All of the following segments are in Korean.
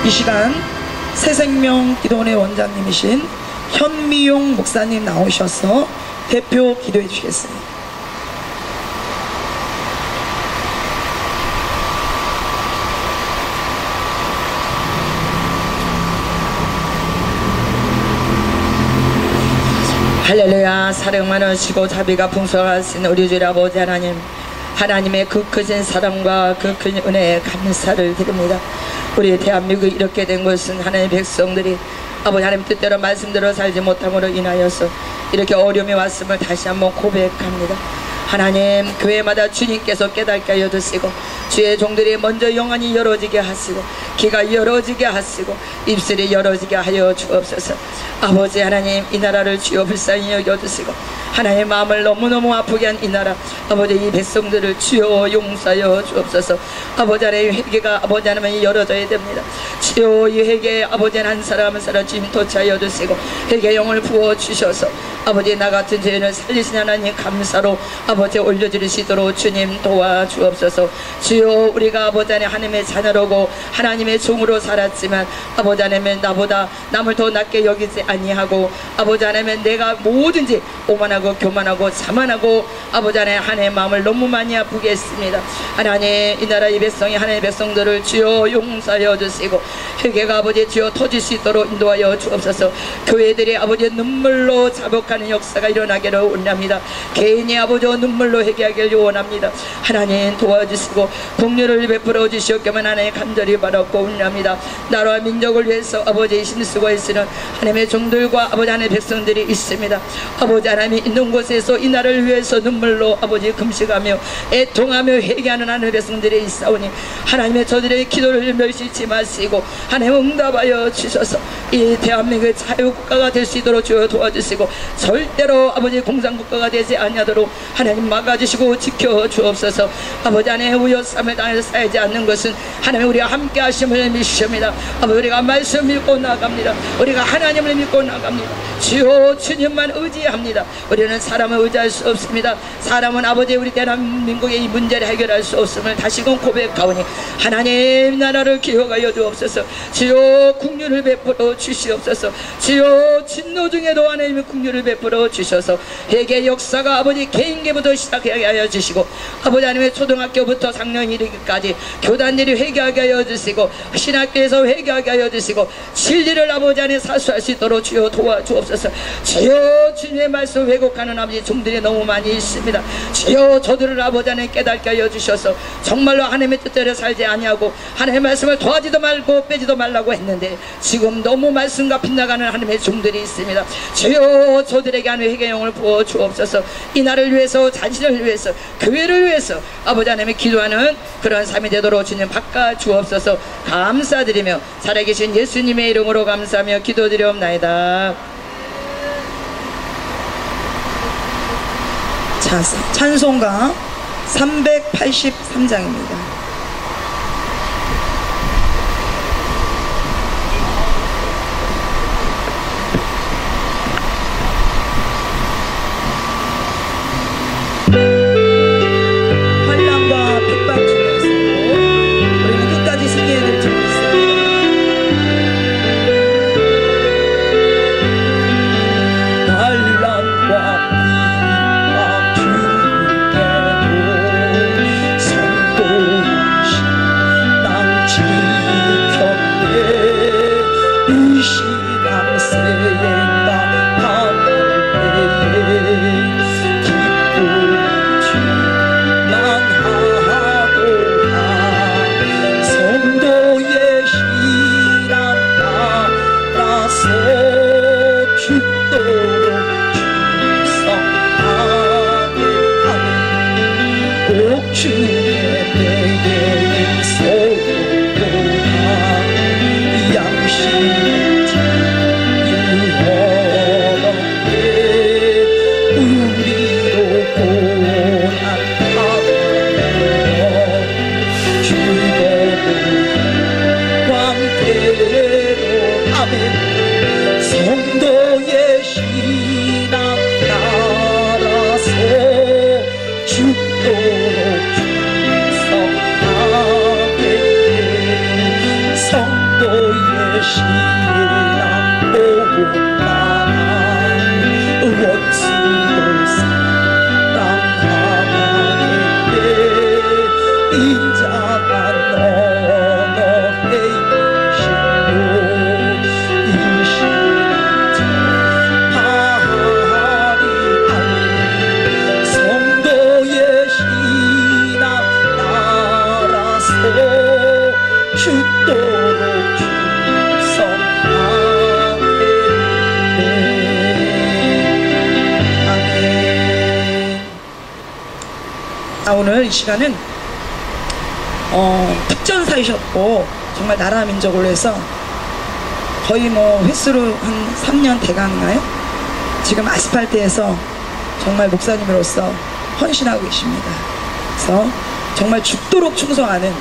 이 시간 새생명 기도원의 원장님이신 현미용 목사님 나오셔서 대표 기도해 주시겠습니다. 할렐루야. 사랑 많으시고 자비가 풍성하신 우리 주 아버지 하나님, 하나님의 그 크신 사랑과 그 큰 은혜에 감사를 드립니다. 우리 대한민국이 이렇게 된 것은 하나님의 백성들이 아버지 하나님 뜻대로 말씀대로 살지 못함으로 인하여서 이렇게 어려움이 왔음을 다시 한번 고백합니다. 하나님, 교회마다 주님께서 깨닫게 하여 주시고 주의 종들이 먼저 영안이 열어지게 하시고 귀가 열어지게 하시고 입술이 열어지게 하여 주옵소서. 아버지 하나님, 이 나라를 주여 불쌍히 여겨주시고 하나님의 마음을 너무너무 아프게 한 이 나라 아버지 이 백성들을 주여 용서하여 주옵소서. 아버지 하나님, 회개가 아버지 하나님 열어져야 됩니다. 주여 이 회개에 아버지 한 사람 한 사람 주님 도착하여 주시고 회개 영을 부어주셔서 아버지 나 같은 죄인을 살리신 하나님 감사로 아버지 올려드리시도록 주님 도와주옵소서. 주여 우리가 아버지 하나님의 자녀로고 하나님의 종으로 살았지만 아버지 하나님은 나보다 남을 더 낮게 여기지 아니하고 아버지 하나님은 내가 뭐든지 오만하고 교만하고 자만하고 아버지 하나님의 마음을 너무 많이 아프게 했습니다. 하나님, 이 나라 이 백성이 하나님의 백성들을 주여 용서하여 주시고 회개가 아버지 주여 터질 수 있도록 인도하여 주옵소서. 교회들이 아버지 눈물로 자복하는 역사가 일어나기를 원합니다. 개인이 아버지 눈물로 회개하기를 원합니다. 하나님 도와주시고 긍휼을 베풀어 주시옵기만 하나님 간절히 바라고 원합니다. 나라와 민족을 위해서 아버지 힘쓰고 있으는 하나님의 종들과 아버지 하나님의 백성들이 있습니다. 아버지 하나님이 있는 곳에서 이 나라를 위해서 눈물로 아버지 금식하며 애통하며 회개하는 하나님의 백성들이 있사오니 하나님의 저들의 기도를 멸시치 마시고 하나님 응답하여 주셔서 이 대한민국의 자유국가가 될 수 있도록 주여 도와주시고 절대로 아버지 공산국가가 되지 아니하도록 하나님 막아주시고 지켜주옵소서. 아버지 하나님의 우여쌈을 당해서 쌓이지 않는 것은 하나님 우리가 함께 하심을 믿습니다. 아버지 우리가 말씀 믿고 나갑니다. 우리가 하나님을 믿고 나갑니다. 주여 주님만 의지합니다. 우리는 사람을 의지할 수 없습니다. 사람은 아버지 우리 대한민국의 이 문제를 해결할 수 없음을 다시금 고백하오니 하나님 나라를 기억하여 주옵소서. 주여 긍휼을 베풀어 주시옵소서. 주여 진노 중에도 하나님의 긍휼을 베풀어 주셔서 회개 역사가 아버지 개인계부터 시작하게 하여 주시고 아버지 하나님의 초등학교부터 상령 이르기까지 교단들이 회개하게 하여 주시고 신학교에서 회개하게 하여 주시고 진리를 아버지 안에 사수할 수 있도록 주여 도와주옵소서. 주여 주님의 말씀 왜곡하는 아버지 종들이 너무 많이 있습니다. 주여 저들을 아버지 안에 깨닫게 하여 주셔서 정말로 하나님의 뜻대로 살지 아니하고 하나님의 말씀을 더하지도 말고 빼지도 말라고 했는데 지금 너무 말씀과 빗나가는 하나님의 종들이 있습니다. 주여 저들에게 하나님의 회개 영을 부어 주옵소서. 이 나라를 위해서 자신을 위해서 교회를 위해서 아버지 하나님의 기도하는 그런 삶이 되도록 주님 바꿔 주옵소서. 감사드리며 살아계신 예수님의 이름으로 감사하며 기도드리옵나이다. 자, 찬송가 383장입니다. 환난과 핍박 중에서 우리는 끝까지 승리해야 될 줄 믿습니다. 환난과 성도의 신앙 따라서 죽도록 충성하게 성도의 신앙 보고만 원수를 사랑하는데 인자만 언어의 신고 이 신앙 바리 성도의 신앙 따라서 죽도록 오늘 이 시간은 특전사이셨고 정말 나라 민족을 위해서 거의 뭐 횟수로 한 3년 대강인가요? 지금 아스팔트에서 정말 목사님으로서 헌신하고 계십니다. 그래서 정말 죽도록 충성하는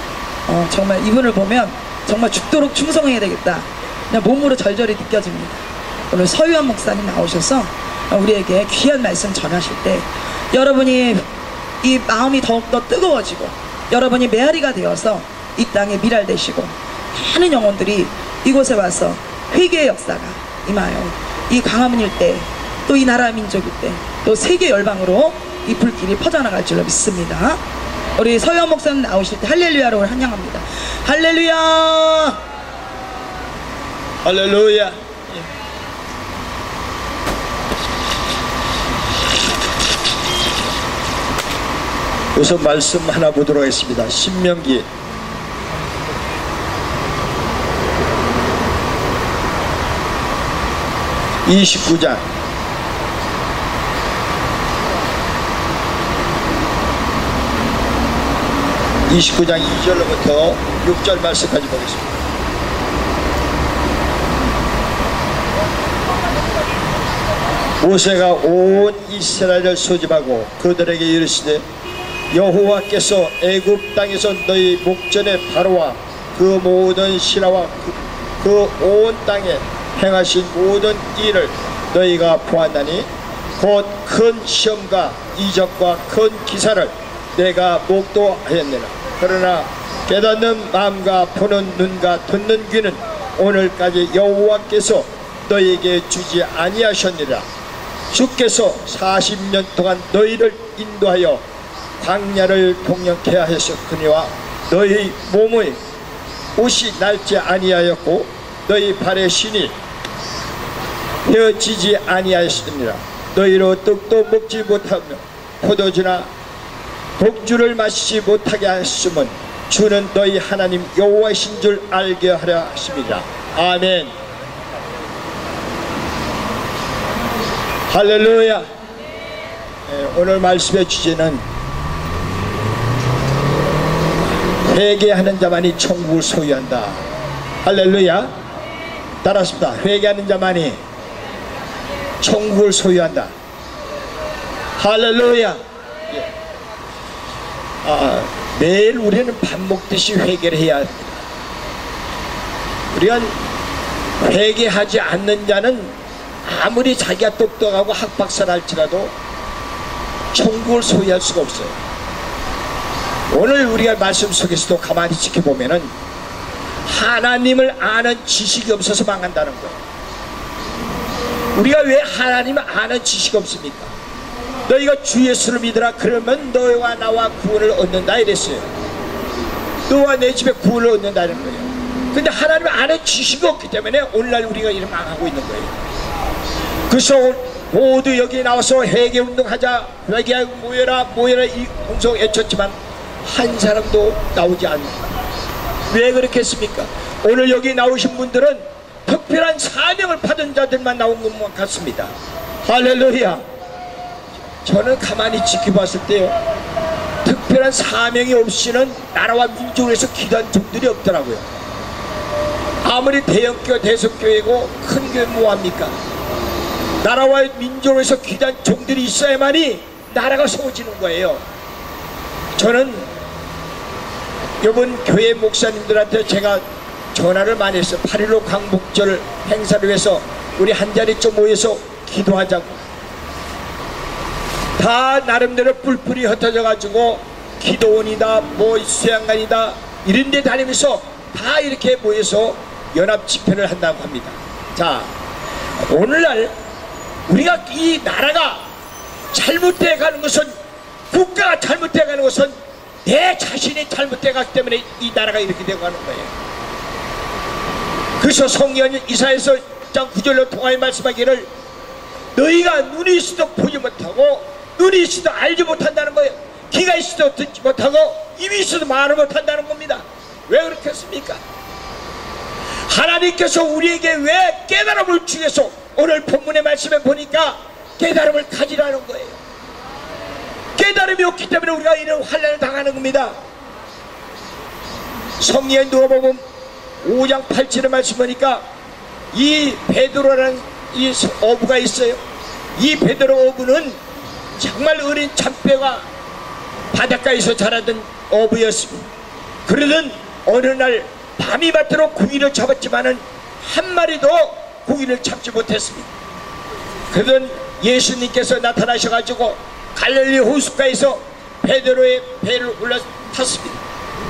정말 이분을 보면 정말 죽도록 충성해야 되겠다 그냥 몸으로 절절히 느껴집니다. 오늘 서유한 목사님 나오셔서 우리에게 귀한 말씀 전하실 때 여러분이 이 마음이 더욱더 뜨거워지고 여러분이 메아리가 되어서 이 땅에 미랄 되시고 많은 영혼들이 이곳에 와서 회개의 역사가 임하여 이 광화문 일대 또 이 나라 민족 일대 또 세계 열방으로 이 불길이 퍼져나갈 줄로 믿습니다. 우리 서유한 목사님 나오실 때 할렐루야로 환영합니다. 할렐루야 할렐루야. 우선 말씀 하나 보도록 하겠습니다. 신명기 29장 2절로부터 6절 말씀까지 보겠습니다. 모세가 온 이스라엘을 소집하고 그들에게 이르시되 여호와께서 애굽 땅에서 너희 목전에 바로와 그 모든 신하와 그 온 땅에 행하신 모든 일을 너희가 보았나니 곧 큰 시험과 이적과 큰 기사를 내가 목도하였느라. 그러나 깨닫는 마음과 보는 눈과 듣는 귀는 오늘까지 여호와께서 너희에게 주지 아니하셨느니라. 주께서 40년 동안 너희를 인도하여 광야를 동역케 하셨거니와 너희 몸의 옷이 낡지 아니하였고 너희 발의 신이 헤어지지 아니하였느니라. 너희로 떡도 먹지 못하며 포도주나 독주를 마시지 못하게 하셨음은 주는 너희 하나님 여호와이신 줄 알게 하려 하십니다. 아멘. 할렐루야. 오늘 말씀의 주제는 회개하는 자만이 천국을 소유한다. 할렐루야. 따라합시다. 회개하는 자만이 천국을 소유한다. 할렐루야. 매일 우리는 밥 먹듯이 회개를 해야 합니다. 우리가 회개하지 않는 자는 아무리 자기가 똑똑하고 학박사를 할지라도 천국을 소유할 수가 없어요. 오늘 우리가 말씀 속에서도 가만히 지켜보면은 하나님을 아는 지식이 없어서 망한다는 거예요. 우리가 왜 하나님을 아는 지식이 없습니까? 너희가 주 예수를 믿으라 그러면 너와 나와 구원을 얻는다 이랬어요. 너와 내 집에 구원을 얻는다는 거예요. 근데 하나님을 아는 지식이 없기 때문에 오늘날 우리가 이렇게 망하고 있는 거예요. 그래서 모두 여기 나와서 회개운동하자, 회개하고 모여라 이 공성 외쳤지만 한 사람도 나오지 않는다. 왜 그렇게 했습니까? 오늘 여기 나오신 분들은 특별한 사명을 받은 자들만 나온 것만 같습니다. 할렐루야. 저는 가만히 지켜봤을 때요, 특별한 사명이 없이는 나라와 민족을 위해서 기도한 종들이 없더라고요. 아무리 대형교회 대성교회고 큰 교회 뭐합니까? 나라와 민족을 위해서 기도한 종들이 있어야만이 나라가 세워지는 거예요. 저는 이번 교회 목사님들한테 제가 전화를 많이 했어요. 8.15 광복절 행사를 위해서 우리 한 자리쯤 모여서 기도하자고. 다 나름대로 뿔뿔이 흩어져 가지고 기도원이다 뭐 수양관이다 이런 데 다니면서 다 이렇게 모여서 연합 집회를 한다고 합니다. 자, 오늘날 우리가 이 나라가 잘못되어 가는 것은, 국가가 잘못되어 가는 것은 내 자신이 잘못되어 가기 때문에 이 나라가 이렇게 되어 가는 거예요. 그래서 성경 이사야서 6장 9절로 통하여 말씀하기를 너희가 눈이 있어도 보지 못하고 눈이 있어도 알지 못한다는 거예요. 귀가 있어도 듣지 못하고 입이 있어도 말을 못한다는 겁니다. 왜 그렇겠습니까? 하나님께서 우리에게 왜 깨달음을 주셔서 오늘 본문의 말씀에 보니까 깨달음을 가지라는 거예요. 깨달음이 없기 때문에 우리가 이런 환난을 당하는 겁니다. 성경에 누가복음 5장 8절의 말씀 보니까 이 베드로라는 이 어부가 있어요. 이 베드로 어부는 정말 어린 참뼈가 바닷가에서 자라던 어부였습니다. 그러던 어느 날 밤이 맞도록 고기를 잡았지만은 한 마리도 고기를 잡지 못했습니다. 그러던 예수님께서 나타나셔가지고 갈릴리 호숫가에서 베드로의 배를 올라탔습니다.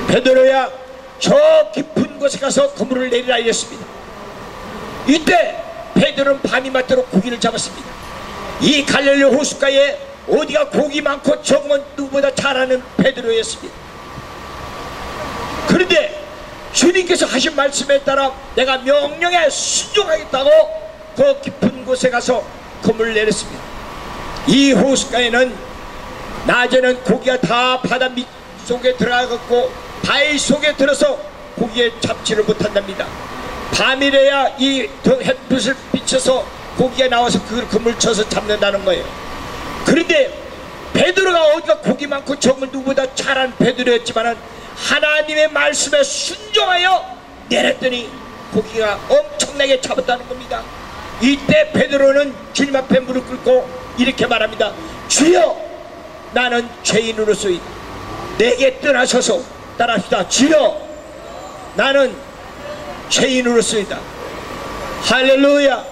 베드로야, 저 깊은 곳에 가서 그물을 내리라 이랬습니다. 이때 베드로는 밤이 맞도록 고기를 잡았습니다. 이 갈릴리 호숫가에 어디가 고기 많고 적은 누구보다 잘하는 베드로였습니다. 그런데 주님께서 하신 말씀에 따라 내가 명령에 순종하겠다고 그 깊은 곳에 가서 그물을 내렸습니다. 이 호숫가에는 낮에는 고기가 다 바다 밑 속에 들어가고 바위 속에 들어서 고기에 잡지를 못한답니다. 밤이래야 이 햇빛을 비춰서 고기가 나와서 그 그물 쳐서 잡는다는 거예요. 그런데 베드로가 어디가 고기 많고 적은 누구보다 잘한 베드로였지만은 하나님의 말씀에 순종하여 내렸더니 고기가 엄청나게 잡았다는 겁니다. 이때 베드로는 주님 앞에 무릎 꿇고 이렇게 말합니다. 주여, 나는 죄인으로소이다. 내게 떠나셔서 따라합시다. 주여, 나는 죄인으로소이다. 할렐루야.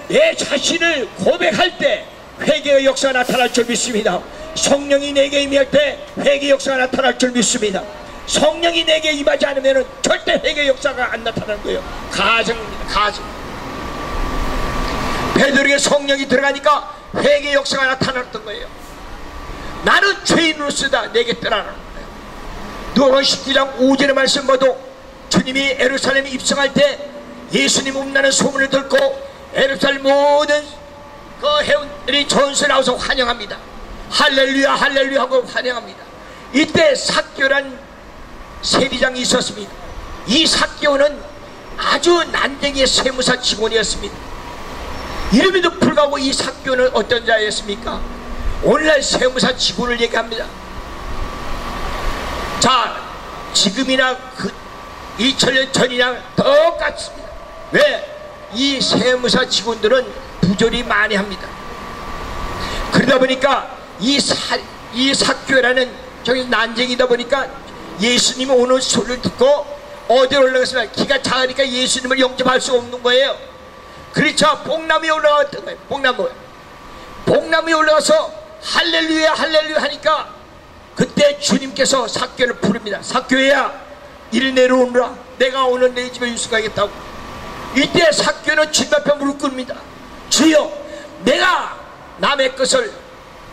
내 자신을 고백할 때 회개의 역사가 나타날 줄 믿습니다. 성령이 내게 임할 때 회개 역사가 나타날 줄 믿습니다. 성령이 내게 임하지 않으면 절대 회개 역사가 안 나타나는 거예요. 가정입니다. 가정. 베드로에게 성령이 들어가니까 회개 역사가 나타났던 거예요. 나는 죄인으로서다. 내게 떠나라는 거예요. 누가복음 19장 5절의 말씀 보도 주님이 예루살렘에 입성할 때 예수님 온다는 소문을 듣고 예루살렘 모든 그 회원들이 전수에 나와서 환영합니다. 할렐루야 할렐루야 하고 환영합니다. 이때 삭개오란 세리장이 있었습니다. 이 삭개오는 아주 난쟁이의 세무사 직원이었습니다. 이름에도 불구하고 이 삭개오는 어떤 자였습니까? 오늘날 세무사 직원을 얘기합니다. 자, 지금이나 그 2000년 전이나 똑같습니다. 왜? 이 세무사 직원들은 부조리 많이 합니다. 그러다 보니까 이 삭개오라는 저기 난쟁이다 보니까 예수님이 오는 소리를 듣고 어디로 올라갔습니까? 기가 작으니까 예수님을 영접할 수 없는 거예요. 그렇죠. 뽕나무에 올라갔던 거예요. 뽕나무에 올라가서 할렐루야 할렐루야 하니까 그때 주님께서 삭개오를 부릅니다. 삭개오야, 이리 내려오느라. 내가 오늘 내 집에 유숙하겠다고. 이때 삭개오는 주님 앞에 무릎 꿇습니다. 주여, 내가 남의 것을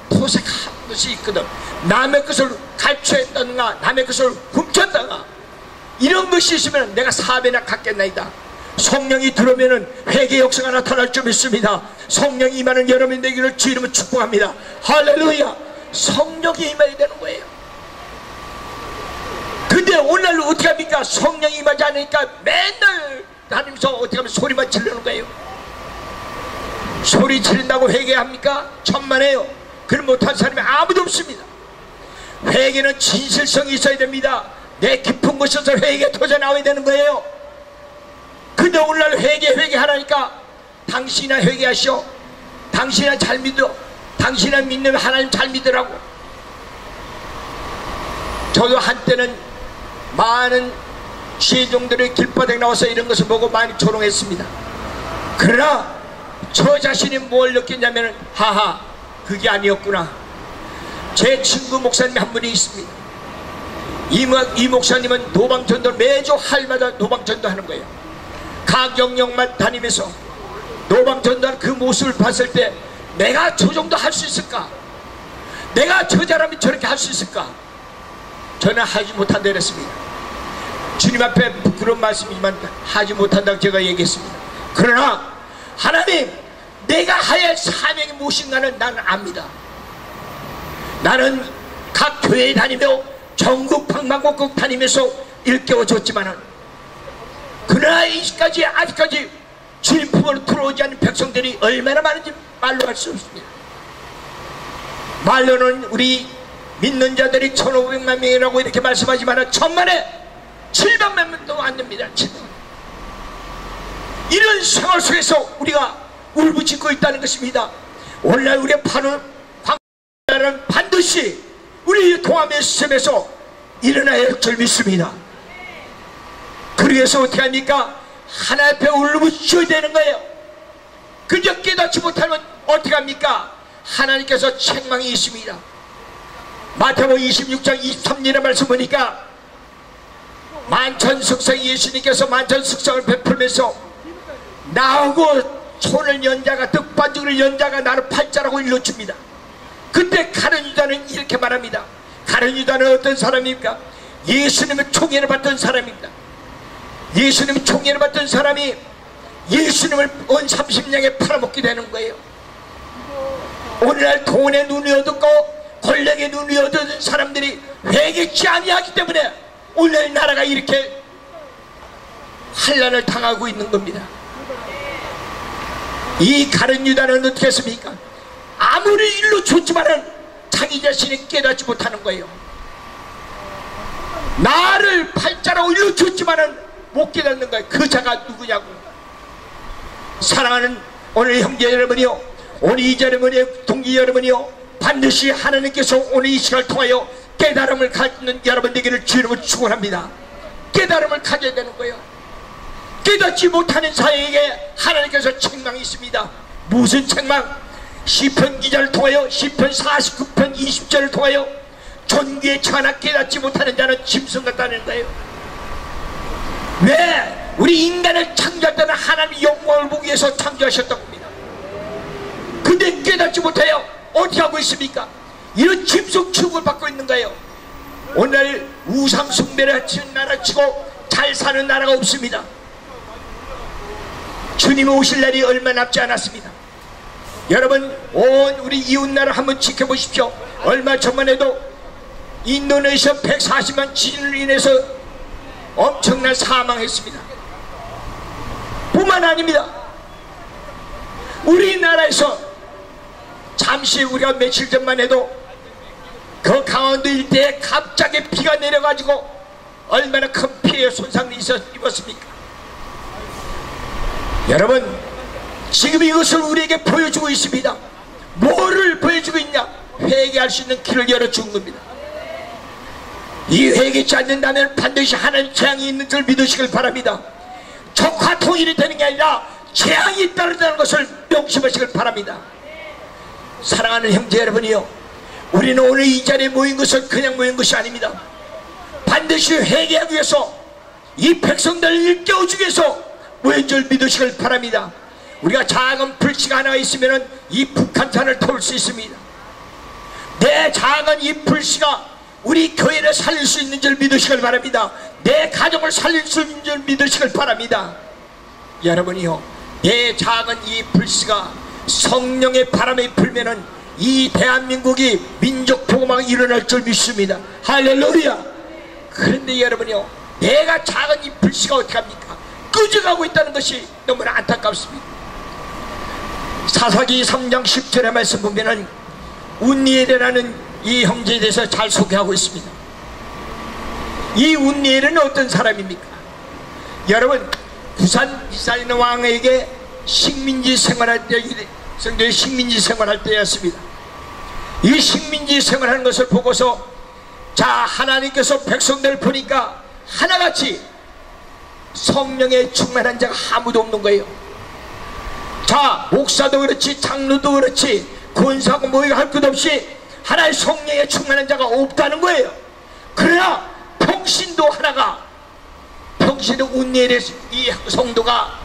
토색한 것이 있거든. 남의 것을 갈취했다든가 남의 것을 훔쳤다가 이런 것이 있으면 내가 4배나 갚겠나이다. 성령이 들어오면 회개 역사가 나타날 줄 믿습니다. 성령이 임하는 여러분 되기를 주 이름으로 축복합니다. 할렐루야. 성령이 임해야 되는 거예요. 근데 오늘날 어떻게 합니까? 성령이 임하지 않으니까 맨날 다니면서 어떻게 하면 소리만 지르는 거예요. 소리 지른다고 회개합니까? 천만에요. 그럼 못한 사람이 아무도 없습니다. 회개는 진실성이 있어야 됩니다. 내 깊은 곳에서 회개 터져 나와야 되는 거예요. 근데 오늘날 회개하라니까 당신이나 회개하시오. 당신이나 잘 믿어. 당신이나 믿는 하나님 잘 믿으라고. 저도 한때는 많은 시종들의 길바닥에 나와서 이런 것을 보고 많이 조롱했습니다. 그러나 저 자신이 뭘 느꼈냐면 하하, 그게 아니었구나. 제 친구 목사님이 한 분이 있습니다. 이 목사님은 노방전도 매주 할마다 노방전도 하는 거예요. 사경역만 다니면서 노방전도하는 그 모습을 봤을 때 내가 저 정도 할 수 있을까? 내가 저 사람이 저렇게 할 수 있을까? 저는 하지 못한다 그랬습니다. 주님 앞에 부끄러운 말씀이지만 하지 못한다고 제가 얘기했습니다. 그러나 하나님, 내가 해야 할 사명이 무엇인가는 나는 압니다. 나는 각 교회에 다니며 전국 방방곡곡 다니면서 일깨워줬지만은, 그러나 아직까지 주님 품으로 들어오지 않는 백성들이 얼마나 많은지 말로 할 수 없습니다. 말로는 우리 믿는 자들이 1,500만 명이라고 이렇게 말씀하지만 천만에 700만 명도 안 됩니다. 700만. 이런 생활 속에서 우리가 울부짖고 있다는 것입니다. 오늘날 우리의 광야는 반드시 우리 동아의 시점에서 일어나야 할 줄 믿습니다. 그래서 어떻게 합니까? 하나님 앞에 울부짖어야 되는 거예요. 그저 깨닫지 못하면 어떻게 합니까? 하나님께서 책망이 있습니다. 마태복음 26장 23절의 말씀 보니까 만천숙성, 예수님께서 만천숙성을 베풀면서 나하고 손을 연 자가, 떡반죽을 연 자가 나를 팔자라고 일러줍니다. 그때 가룟 유다는 이렇게 말합니다. 가룟 유다는 어떤 사람입니까? 예수님의 총애를 받던 사람입니다. 예수님의 총애를 받던 사람이 예수님을 온 30냥에 팔아먹게 되는 거예요. 오늘날 돈에 눈이 어둡고 권력에 눈이 어두운 사람들이 회개치 아니하기 때문에 오늘 나라가 이렇게 환난을 당하고 있는 겁니다. 이 가룟 유다는 어떻게 했습니까? 아무리 일로 줬지만은 자기 자신이 깨닫지 못하는 거예요. 나를 팔자라고 일로 줬지만은 못 깨닫는 거예요. 그 자가 누구냐고. 사랑하는 오늘 형제 여러분이요, 오늘 이 여러분이요, 동기 여러분이요, 반드시 하나님께서 오늘 이 시간을 통하여 깨달음을 갖는 여러분 되기를 주님을 축원합니다. 깨달음을 가져야 되는 거예요. 깨닫지 못하는 자에게 하나님께서 책망이 있습니다. 무슨 책망? 시편 기자를 통하여, 시편 49편 20절을 통하여 존귀의 천하 깨닫지 못하는 자는 짐승 같다는 거예요. 왜? 우리 인간을 창조할 때는 하나님의 영광을 보기 위해서 창조하셨던 겁니다. 근데 깨닫지 못해요. 어떻게 하고 있습니까? 이런 짐승 취급을 받고 있는 거예요. 오늘 우상 숭배를 하는 나라 치고 잘 사는 나라가 없습니다. 주님이 오실 날이 얼마 남지 않았습니다. 여러분, 온 우리 이웃나라 한번 지켜보십시오. 얼마 전만 해도 인도네시아 140만 지진으로 인해서 엄청난 사망했습니다. 뿐만 아닙니다. 우리나라에서 잠시 우리가 며칠 전만 해도 그 강원도 일대에 갑자기 비가 내려가지고 얼마나 큰 피해 손상을 입었습니까? 여러분, 지금 이것을 우리에게 보여주고 있습니다. 뭐를 보여주고 있냐? 회개할 수 있는 길을 열어준 겁니다. 이 회개치 않는다면 반드시 하나님 재앙이 있는 줄 믿으시길 바랍니다. 적화 통일이 되는 게 아니라 재앙이 따른다는 것을 명심하시길 바랍니다. 사랑하는 형제 여러분이요, 우리는 오늘 이 자리에 모인 것은 그냥 모인 것이 아닙니다. 반드시 회개하기 위해서, 이 백성들을 일깨워주기 위해서 모인 줄 믿으시길 바랍니다. 우리가 작은 불씨가 하나 있으면 이 북한산을 태울 수 있습니다. 내 작은 이 불씨가 우리 교회를 살릴 수 있는 줄 믿으시길 바랍니다. 내 가정을 살릴 수 있는 줄 믿으시길 바랍니다. 여러분이요, 내 작은 이 불씨가 성령의 바람이 불면은 이 대한민국이 민족 복음화가 일어날 줄 믿습니다. 할렐루야. 그런데 여러분이요, 내가 작은 이 불씨가 어떻게 합니까? 꺼져가고 있다는 것이 너무나 안타깝습니다. 사사기 3장 10절의 말씀 보면은 운니엘이라는 이 형제에 대해서 잘 소개하고 있습니다. 이 운니엘은 어떤 사람입니까? 여러분, 부산 이스라엘 왕에게 식민지 생활할 때, 성도의 식민지 생활할 때였습니다. 이 식민지 생활하는 것을 보고서, 자, 하나님께서 백성들을 보니까 하나같이 성령에 충만한 자가 아무도 없는 거예요. 자, 목사도 그렇지, 장로도 그렇지, 권사고 뭐이고 할 것 없이 하나의 성령에 충만한 자가 없다는 거예요. 그러나 평신도 하나가, 평신도 운니엘의 이 성도가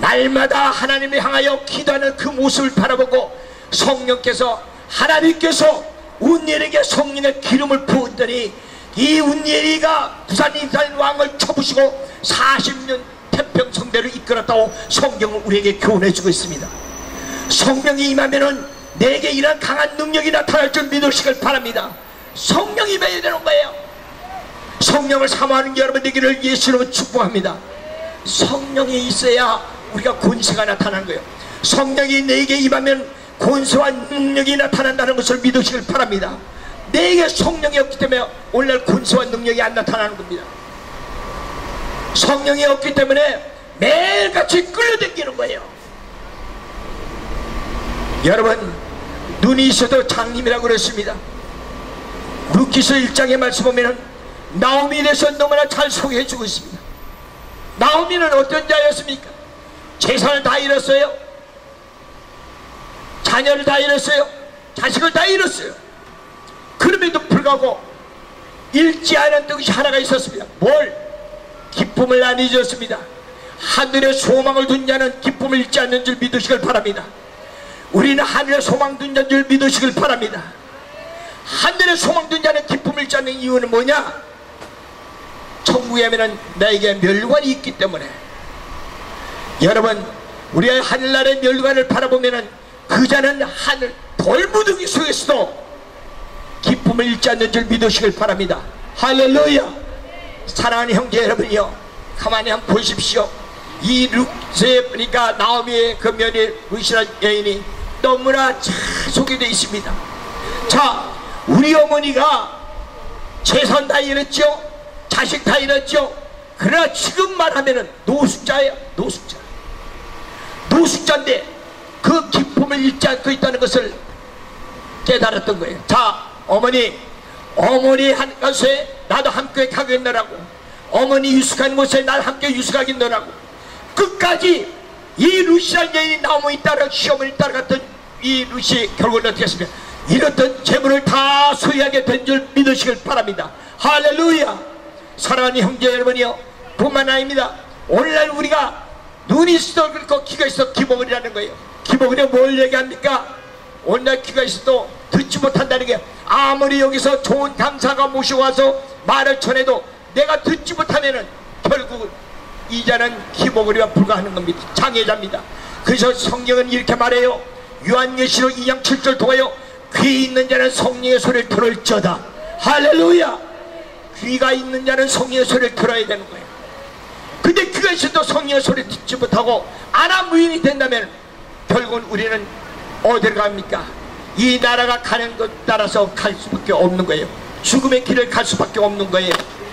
날마다 하나님을 향하여 기도하는 그 모습을 바라보고 성령께서 하나님께서 운니엘에게 성령의 기름을 부었더니 이 운니엘이가 부산 이스라엘 왕을 쳐부시고 40년 태평성대를 이끌었다고 성경은 우리에게 교훈해주고 있습니다. 성령이 임하면은 내게 이런 강한 능력이 나타날 줄 믿으시길 바랍니다. 성령이 임해야 되는 거예요. 성령을 사모하는 여러분 되기를 예수로 축복합니다. 성령이 있어야 우리가 권세가 나타나는 거예요. 성령이 내게 임하면 권세와 능력이 나타난다는 것을 믿으시길 바랍니다. 내게 성령이 없기 때문에 오늘날 권세와 능력이 안 나타나는 겁니다. 성령이 없기 때문에 매일같이 끌려다니는 거예요. 여러분, 눈이 있어도 장님이라고 그랬습니다. 루키서 1장의 말씀 보면 나오미에 대해서 너무나 잘 소개해주고 있습니다. 나오미는 어떤 자였습니까? 재산을 다 잃었어요. 자녀를 다 잃었어요. 자식을 다 잃었어요. 그럼에도 불구하고 잃지 않은 것이 하나가 있었습니다. 뭘? 기쁨을 안 잊었습니다. 하늘에 소망을 둔 자는 기쁨을 잃지 않는 줄 믿으시길 바랍니다. 우리는 하늘에 소망 둔 자인 줄 믿으시길 바랍니다. 하늘에 소망 둔 자는 기쁨을 잃지 않는 이유는 뭐냐? 천국에 가면은 나에게 멸관이 있기 때문에. 여러분, 우리가 하늘나라의 멸관을 바라보면은 그 자는 하늘 돌무더기 속에서도 기쁨을 잃지 않는 줄 믿으시길 바랍니다. 할렐루야. 사랑하는 형제 여러분이요, 가만히 한번 보십시오. 이 룻에 보니까 나오미의 그 며느리 룻이라는 여인이 너무나 잘 소개되어 있습니다. 자, 우리 어머니가 재산 다 잃었죠, 자식 다 잃었죠. 그러나 지금 말하면은 노숙자예요. 노숙자인데 그 기쁨을 잃지 않고 있다는 것을 깨달았던 거예요. 자, 어머니 한 곳에 나도 함께 가겠노라고, 어머니 유숙한 곳에 나도 함께 유숙하겠노라고 끝까지 이 룻이라는 여인이 나오미 따라 시어머니 따라갔던 이 룻이 결국은 어떻게 했습니까? 잃었던 재물을 다 소유하게 된 줄 믿으시길 바랍니다. 할렐루야. 사랑하는 형제 여러분이요, 뿐만 아닙니다. 오늘날 우리가 눈이 있어도 그렇고 귀가 있어도 기복을이라는 거예요. 기복을이 뭘 얘기합니까? 오늘날 귀가 있어도 듣지 못한다는 게, 아무리 여기서 좋은 강사가 모셔와서 말을 전해도 내가 듣지 못하면은 결국 이 자는 기복을이와 불과하는 겁니다. 장애자입니다. 그래서 성경은 이렇게 말해요. 요한계시록 2장 7절 통하여 귀 있는 자는 성령의 소리를 들을지어다. 할렐루야. 귀가 있는 자는 성령의 소리를 들어야 되는 거예요. 근데 귀가 있어도 성령의 소리를 듣지 못하고 아나무인이 된다면 결국은 우리는 어디로 갑니까? 이 나라가 가는 것 따라서 갈 수밖에 없는 거예요. 죽음의 길을 갈 수밖에 없는 거예요.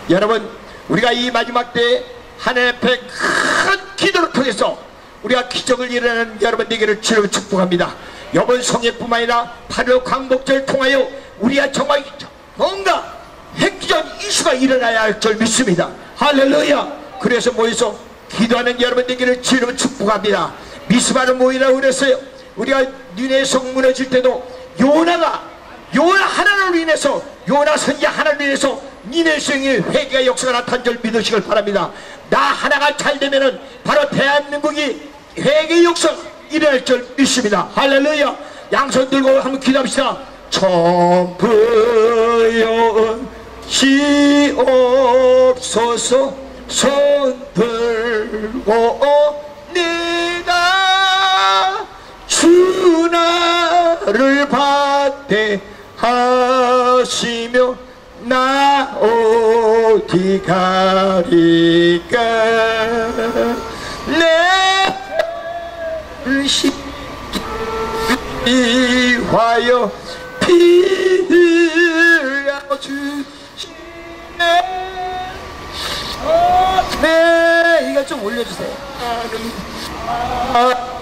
여러분, 우리가 이 마지막 때에 하나님 앞에 큰 기도를 통해서 우리가 기적을 일어나는 여러분 되기를 주로 축복합니다. 이번 성회뿐만 아니라 8월 광복절을 통하여 우리가 정말 뭔가 획기적 이슈가 일어나야 할 줄 믿습니다. 할렐루야. 그래서 모여서 기도하는 여러분 되기를 주로 축복합니다. 미스바를 모이라고 그랬어요. 우리가 니네성 무너질 때도 요나 하나를 인해서, 요나 선지자 하나를 인해서 니네성의 회개의 역사가 나타난 줄 믿으시길 바랍니다. 나 하나가 잘 되면은 바로 대한민국이 회개의 역사가 일어날 줄 믿습니다. 할렐루야. 양손 들고 한번 기도합시다. 천부여시옵소서. 손 들고 내가 주 나를 받대하시며 나 어디 가리까. 내 시화여 피 흘려주시네. 네, 이거 좀 올려주세요.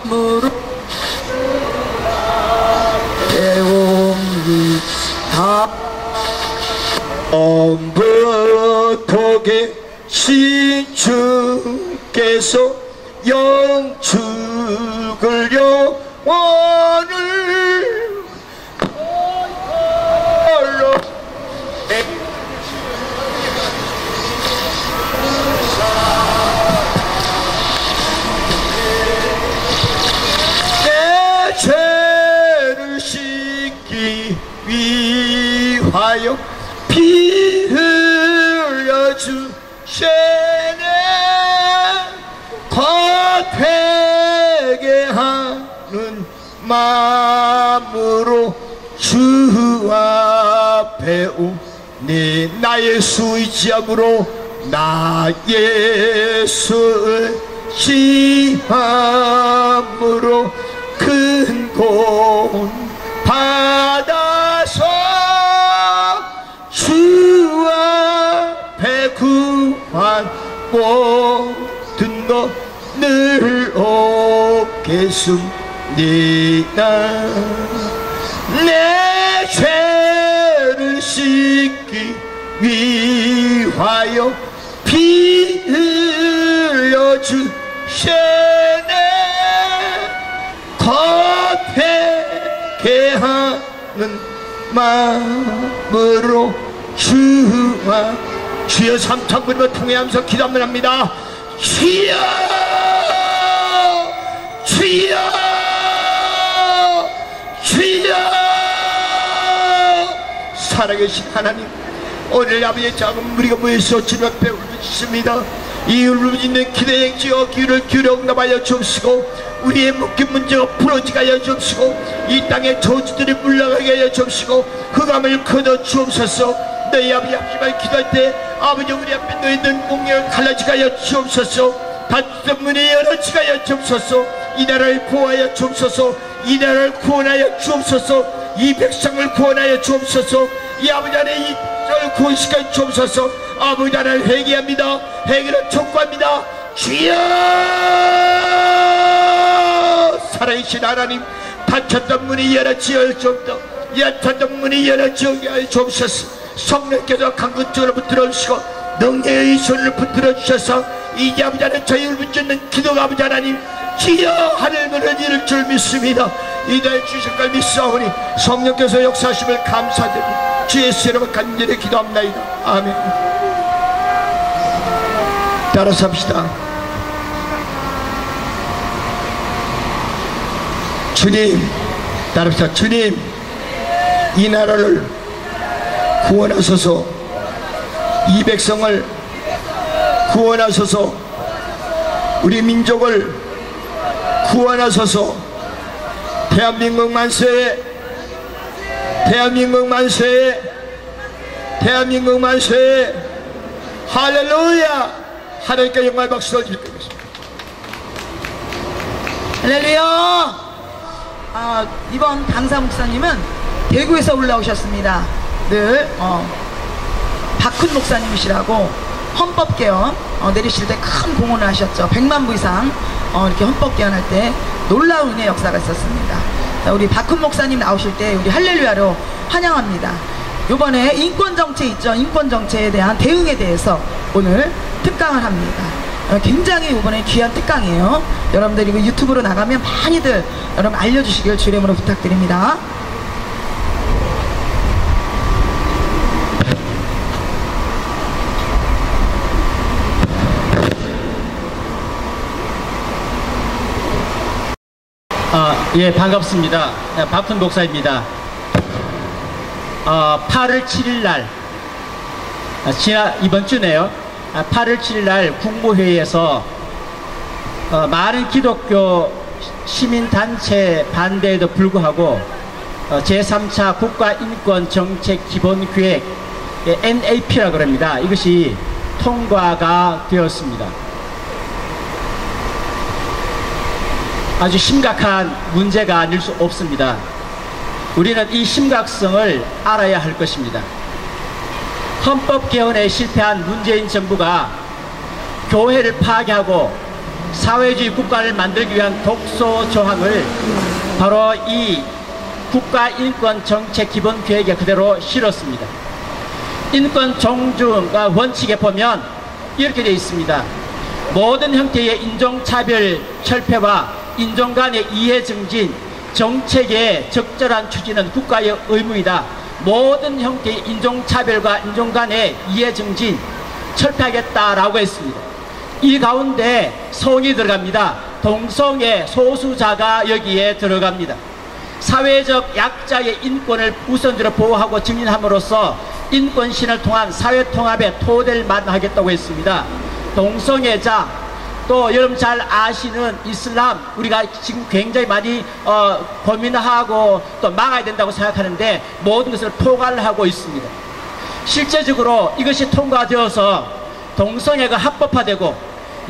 무릎 배움이 다 엄부토게 신주께서 영축을 영원을 홀로 위하여 피 흘려주시네. 겉되게 하는 마음으로 주 앞에 오니 나의 수 의지함으로 나 예수 의지함으로 큰 구원 받아서 주 앞에 구한 모든 것 늘 오겠습니다. 내 죄를 씻기 위하여 피 흘려주시네. 겉되게 하는 마음으로 주여 삼천 부름을 통하면서 기도하면 합니다. 주여 주여 주여. 살아계신 하나님, 오늘 아버지의 작은 무리가 모여서 주님 앞에 울부짖습니다. 이 울부짖는 기도에 귀를 기울여 응답하여 주옵시고, 우리의 묶인 문제가 풀어지게 하여 주옵시고, 이 땅의 저주들이 물러가게 하여 주옵시고, 흑암을 끊어 주옵소서. 너희 아버지 앞에만 기도할 때 아버지 우리 앞에 너희는 공력을 갈라지게 하여 주옵소서. 닫혔던 문이 열어지게 하여 주옵소서. 이 나라를 보호하여 주옵소서. 이 나라를 구원하여 주옵소서. 이 백성을 구원하여 주옵소서. 이 아버지 안에 이 백성을 구원시켜 주옵소서. 아버지 나라를 회개합니다. 회개를 촉구합니다. 주여 살아계신 하나님, 닫혔던 문이 열어지어 주옵소서. 닫혔던 문이 열어지어 주옵소서. 성령께서 강건적으로 붙들어 주시고 능력의 손을 붙들어 주셔서 이제 아버지 하나님 저희 울부짖는 기도가 아버지 하나님 주여 하늘 문을 이룰 줄 믿습니다. 이날 주실 걸 믿사오니 성령께서 역사하심을 감사드립니다. 주 예수 이름으로 간절히 기도합나이다. 아멘. 따라서 합시다. 주님, 따라합시다. 주님, 이 나라를 구원하소서. 이 백성을 구원하소서. 우리 민족을 구원하소서. 대한민국 만세, 대한민국 만세, 대한민국 만세. 할렐루야. 하나님께 영광 박수를 드리겠습니다. 할렐루야. 이번 강사 목사님은 대구에서 올라오셨습니다. 늘 박훈 목사님이시라고 헌법개헌 내리실 때 큰 공헌을 하셨죠. 100만 부 이상 이렇게 헌법개헌할 때 놀라운 은혜 역사가 있었습니다. 자, 우리 박훈 목사님 나오실 때 우리 할렐루야로 환영합니다. 이번에 인권정책 있죠. 인권정책에 대한 대응에 대해서 오늘 특강을 합니다. 굉장히 이번에 귀한 특강이에요. 여러분들 이거 유튜브로 나가면 많이들 여러분 알려주시길 주님으로 부탁드립니다. 예, 반갑습니다. 박훈 목사입니다. 8월 7일 날, 이번 주네요. 8월 7일 날 국무회의에서 많은 기독교 시민단체 반대에도 불구하고 제3차 국가인권정책기본계획 NAP라고 그럽니다. 이것이 통과가 되었습니다. 아주 심각한 문제가 아닐 수 없습니다. 우리는 이 심각성을 알아야 할 것입니다. 헌법 개헌에 실패한 문재인 정부가 교회를 파괴하고 사회주의 국가를 만들기 위한 독소 조항을 바로 이 국가인권정책기본계획에 그대로 실었습니다. 인권 존중과 원칙에 보면 이렇게 되어 있습니다. 모든 형태의 인종차별 철폐와 인종 간의 이해 증진, 정책의 적절한 추진은 국가의 의무이다. 모든 형태의 인종차별과 인종 간의 이해 증진 철폐하겠다라고 했습니다. 이 가운데 성이 들어갑니다. 동성애 소수자가 여기에 들어갑니다. 사회적 약자의 인권을 우선적으로 보호하고 증진함으로써 인권신을 통한 사회통합의 토대를 마련하겠다고 했습니다. 동성애자, 또 여러분 잘 아시는 이슬람, 우리가 지금 굉장히 많이 고민하고 또 막아야 된다고 생각하는데 모든 것을 포괄을 하고 있습니다. 실제적으로 이것이 통과되어서 동성애가 합법화되고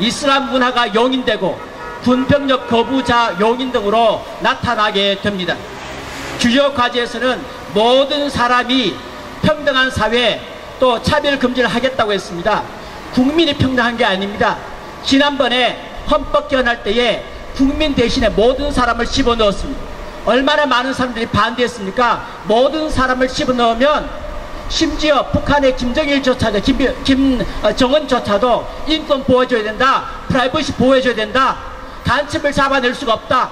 이슬람 문화가 용인되고 군병력 거부자 용인 등으로 나타나게 됩니다. 주요 과제에서는 모든 사람이 평등한 사회, 또 차별 금지를 하겠다고 했습니다. 국민이 평등한 게 아닙니다. 지난번에 헌법 개헌할 때에 국민 대신에 모든 사람을 집어넣었습니다. 얼마나 많은 사람들이 반대했습니까? 모든 사람을 집어넣으면 심지어 북한의 김정일조차도 김정은조차도 인권 보호해줘야 된다, 프라이버시 보호해줘야 된다, 간첩을 잡아낼 수가 없다,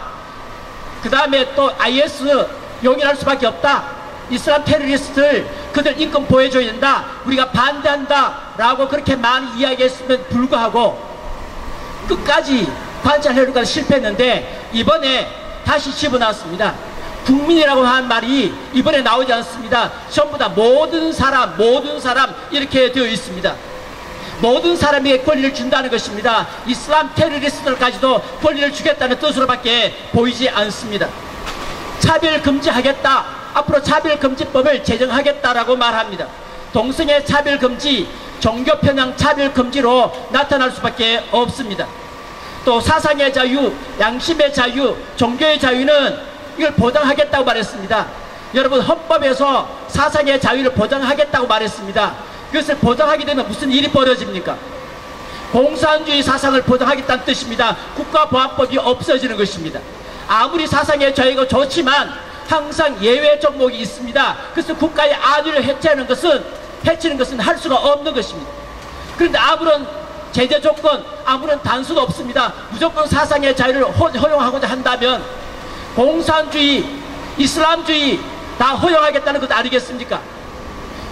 그 다음에 또 IS 용인할 수밖에 없다, 이슬람 테러리스트들 그들 인권 보호해줘야 된다, 우리가 반대한다 라고 그렇게 많이 이야기했음에도 불구하고 끝까지 관찰해루가 실패했는데 이번에 다시 집어넣었습니다. 국민이라고 하는 말이 이번에 나오지 않습니다. 전부 다 모든 사람 이렇게 되어 있습니다. 모든 사람에게 권리를 준다는 것입니다. 이슬람 테러리스트들까지도 권리를 주겠다는 뜻으로밖에 보이지 않습니다. 차별 금지하겠다, 앞으로 차별 금지법을 제정하겠다라고 말합니다. 동성애 차별 금지, 종교 편향 차별 금지로 나타날 수밖에 없습니다. 또 사상의 자유, 양심의 자유, 종교의 자유는 이걸 보장하겠다고 말했습니다. 여러분, 헌법에서 사상의 자유를 보장하겠다고 말했습니다. 그것을 보장하게 되면 무슨 일이 벌어집니까? 공산주의 사상을 보장하겠다는 뜻입니다. 국가보안법이 없어지는 것입니다. 아무리 사상의 자유가 좋지만 항상 예외 종목이 있습니다. 그래서 국가의 안위를 해치는 것은 할 수가 없는 것입니다. 그런데 아무런 제재 조건, 아무런 단서도 없습니다. 무조건 사상의 자유를 허용하고자 한다면 공산주의, 이슬람주의 다 허용하겠다는 것 아니겠습니까?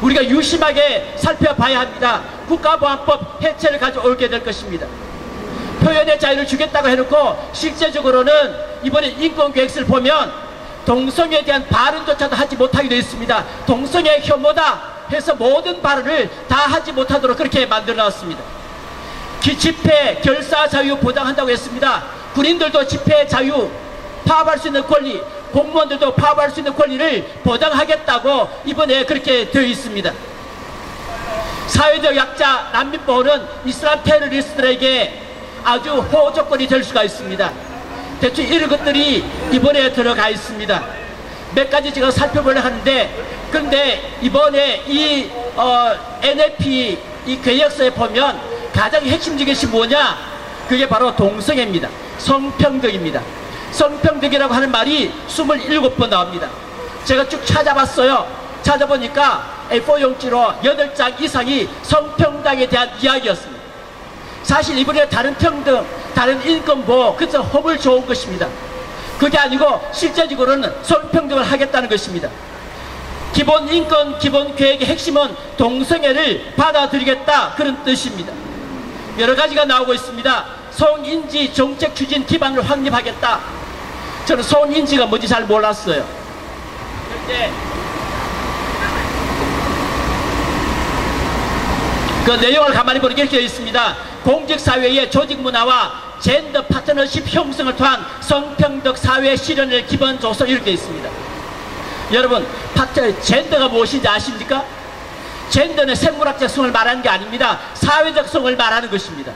우리가 유심하게 살펴봐야 합니다. 국가보안법 해체를 가져오게 될 것입니다. 표현의 자유를 주겠다고 해놓고 실제적으로는 이번에 인권계획서를 보면 동성애에 대한 발언조차도 하지 못하게 되어 있습니다. 동성애 혐오다 해서 모든 발언을 다 하지 못하도록 그렇게 만들어놨습니다. 집회, 결사 자유 보장한다고 했습니다. 군인들도 집회 자유, 파업할 수 있는 권리, 공무원들도 파업할 수 있는 권리를 보장하겠다고 이번에 그렇게 되어 있습니다. 사회적 약자, 난민보호는 이슬람 테러리스트들에게 아주 호조건이 될 수가 있습니다. 대충 이런 것들이 이번에 들어가 있습니다. 몇 가지 제가 살펴보려고 하는데, 그런데 이번에 이 NLP 이 계획서에 보면 가장 핵심적인 것이 뭐냐? 그게 바로 동성애입니다. 성평등입니다. 성평등이라고 하는 말이 27번 나옵니다. 제가 쭉 찾아봤어요. 찾아보니까 A4 용지로 8장 이상이 성평등에 대한 이야기였습니다. 사실 이번에 다른 평등, 다른 인권보호, 그래서 허물 좋은 것입니다. 그게 아니고 실제적으로는 성평등을 하겠다는 것입니다. 기본 인권, 기본 계획의 핵심은 동성애를 받아들이겠다, 그런 뜻입니다. 여러 가지가 나오고 있습니다. 성인지 정책 추진 기반을 확립하겠다. 저는 성인지가 뭔지 잘 몰랐어요. 그런데 그 내용을 가만히 보니까 이렇게 되어 있습니다. 공직사회의 조직문화와 젠더 파트너십 형성을 통한 성평등 사회 실현을 기본 조서, 이렇게 있습니다. 여러분, 젠더가 무엇인지 아십니까? 젠더는 생물학적 성을 말하는 게 아닙니다. 사회적 성을 말하는 것입니다.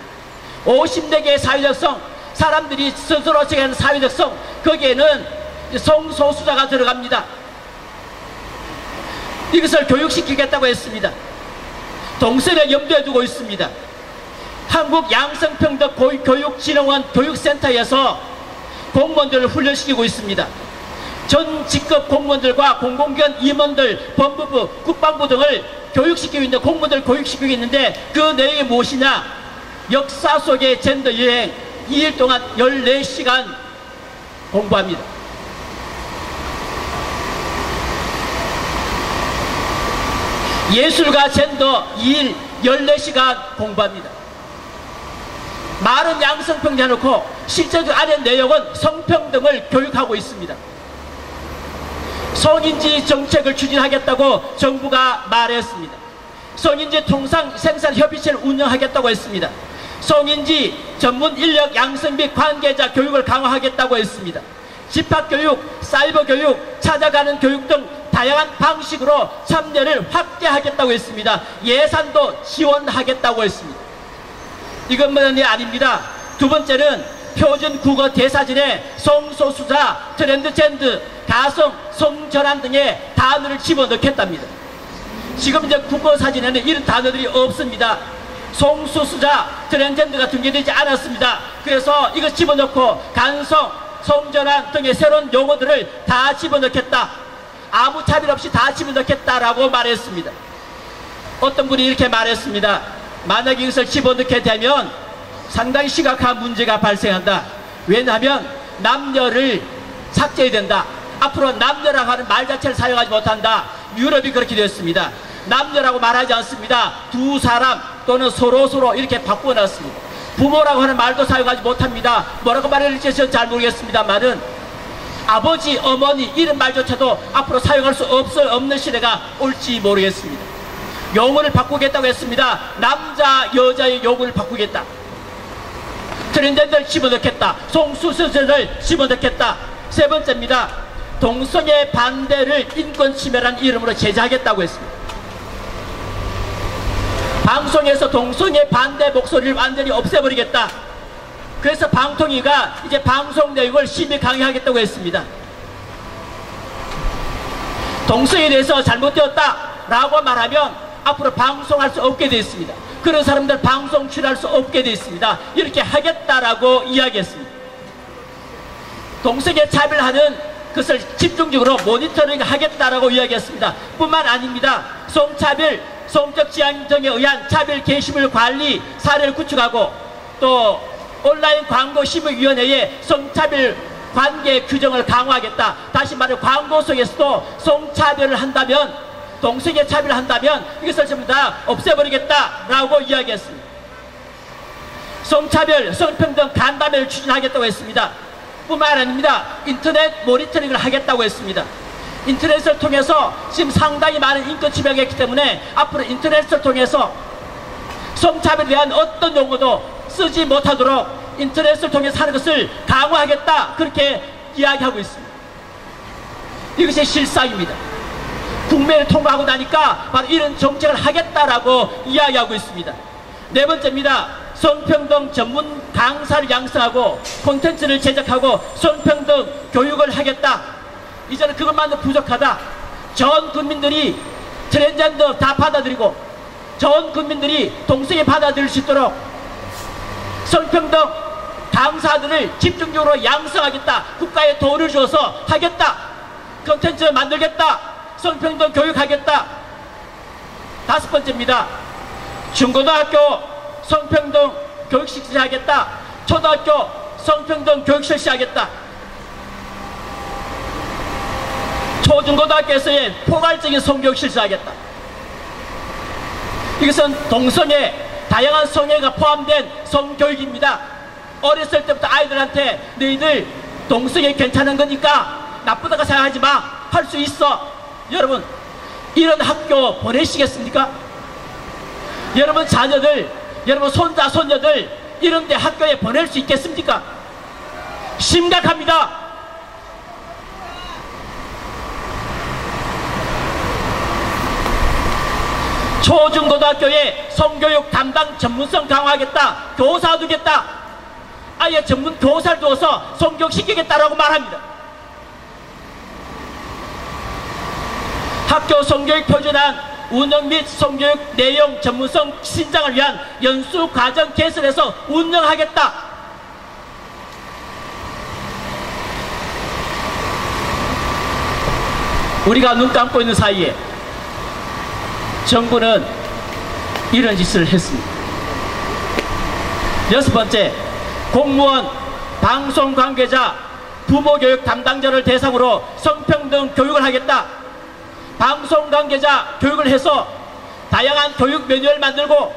50대 개의 사회적 성, 사람들이 스스로 정하는 사회적 성, 거기에는 성소수자가 들어갑니다. 이것을 교육시키겠다고 했습니다. 동성애를 염두에 두고 있습니다. 한국양성평등교육진흥원 교육센터에서 공무원들을 훈련시키고 있습니다. 전 직급 공무원들과 공공기관 임원들, 법무부, 국방부 등을 교육시키고 있는데, 공무원들을 교육시키고 있는데 그 내용이 무엇이냐? 역사 속의 젠더 여행, 2일 동안 14시간 공부합니다. 예술과 젠더 2일 14시간 공부합니다. 말은 양성평등 해놓고 실제적 안의 내용은 성평등을 교육하고 있습니다. 성인지 정책을 추진하겠다고 정부가 말했습니다. 성인지 통상 생산협의체를 운영하겠다고 했습니다. 성인지 전문 인력 양성 및 관계자 교육을 강화하겠다고 했습니다. 집합교육, 사이버교육, 찾아가는 교육 등 다양한 방식으로 참여를 확대하겠다고 했습니다. 예산도 지원하겠다고 했습니다. 이것만이 아닙니다. 두 번째는 표준 국어 대사진에 성소수자, 트랜스젠더, 가성, 성전환 등의 단어를 집어넣겠답니다. 지금 이제 국어 사진에는 이런 단어들이 없습니다. 성소수자, 트랜스젠더가 등재되지 않았습니다. 그래서 이거 집어넣고 간성, 성전환 등의 새로운 용어들을 다 집어넣겠다. 아무 차별 없이 다 집어넣겠다라고 말했습니다. 어떤 분이 이렇게 말했습니다. 만약에 이것을 집어넣게 되면 상당히 심각한 문제가 발생한다. 왜냐하면 남녀를 삭제해야 된다. 앞으로 남녀라고 하는 말 자체를 사용하지 못한다. 유럽이 그렇게 되었습니다. 남녀라고 말하지 않습니다. 두 사람 또는 서로 이렇게 바꿔놨습니다. 부모라고 하는 말도 사용하지 못합니다. 뭐라고 말할지 저는 잘 모르겠습니다만은 아버지, 어머니 이런 말조차도 앞으로 사용할 수 없는 시대가 올지 모르겠습니다. 용어를 바꾸겠다고 했습니다. 남자, 여자의 용어를 바꾸겠다. 트랜스젠더를 집어넣겠다. 성소수자를 집어넣겠다. 세 번째입니다. 동성애 반대를 인권 침해라는 이름으로 제재하겠다고 했습니다. 방송에서 동성애 반대 목소리를 완전히 없애버리겠다. 그래서 방통위가 이제 방송 내용을 심히 강의하겠다고 했습니다. 동성애에 대해서 잘못되었다 라고 말하면 앞으로 방송할 수 없게 되어 있습니다. 그런 사람들 방송 출연할 수 없게 되어 있습니다. 이렇게 하겠다라고 이야기했습니다. 동성애 차별하는 것을 집중적으로 모니터링 하겠다라고 이야기했습니다. 뿐만 아닙니다. 성차별, 성적 지향 등에 의한 차별 게시물 관리 사례를 구축하고 또 온라인 광고심의위원회에 성차별 관계 규정을 강화하겠다. 다시 말해 광고 속에서도 성차별을 한다면, 동성애 차별을 한다면 이것을 전부 다 없애버리겠다라고 이야기했습니다. 성차별, 성평등 간담회를 추진하겠다고 했습니다. 뿐만 아닙니다. 인터넷 모니터링을 하겠다고 했습니다. 인터넷을 통해서 지금 상당히 많은 인권 침해가 있기 때문에 앞으로 인터넷을 통해서 성차별에 대한 어떤 용어도 쓰지 못하도록 인터넷을 통해서 하는 것을 강화하겠다. 그렇게 이야기하고 있습니다. 이것이 실상입니다. 국회를 통과하고 나니까 바로 이런 정책을 하겠다라고 이야기하고 있습니다. 네 번째입니다. 성평등 전문 강사를 양성하고 콘텐츠를 제작하고 성평등 교육을 하겠다. 이제는 그것만도 부족하다. 전 국민들이 트랜스젠더 다 받아들이고 전 국민들이 동성애 받아들일 수 있도록 성평등 강사들을 집중적으로 양성하겠다. 국가에 돈을 줘서 하겠다. 콘텐츠 만들겠다. 성평등 교육하겠다. 다섯 번째입니다. 중고등학교 성평등 교육 실시하겠다. 초등학교 성평등 교육 실시하겠다. 초중고등학교에서의 포괄적인 성교육 실시하겠다. 이것은 동성애, 다양한 성애가 포함된 성교육입니다. 어렸을 때부터 아이들한테 너희들 동성애 괜찮은 거니까 나쁘다고 생각하지 마. 할 수 있어. 여러분, 이런 학교 보내시겠습니까? 여러분 자녀들, 여러분 손자, 손녀들 이런 데 학교에 보낼 수 있겠습니까? 심각합니다. 초중고등학교에 성교육 담당 전문성 강화하겠다. 교사 두겠다. 아예 전문 교사를 두어서 성교육 시키겠다라고 말합니다. 학교 성교육 표준안 운영 및 성교육 내용 전문성 신장을 위한 연수 과정 개설해서 운영하겠다. 우리가 눈 감고 있는 사이에 정부는 이런 짓을 했습니다. 여섯 번째, 공무원, 방송 관계자, 부모교육 담당자를 대상으로 성평등 교육을 하겠다. 방송 관계자 교육을 해서 다양한 교육 매뉴얼 만들고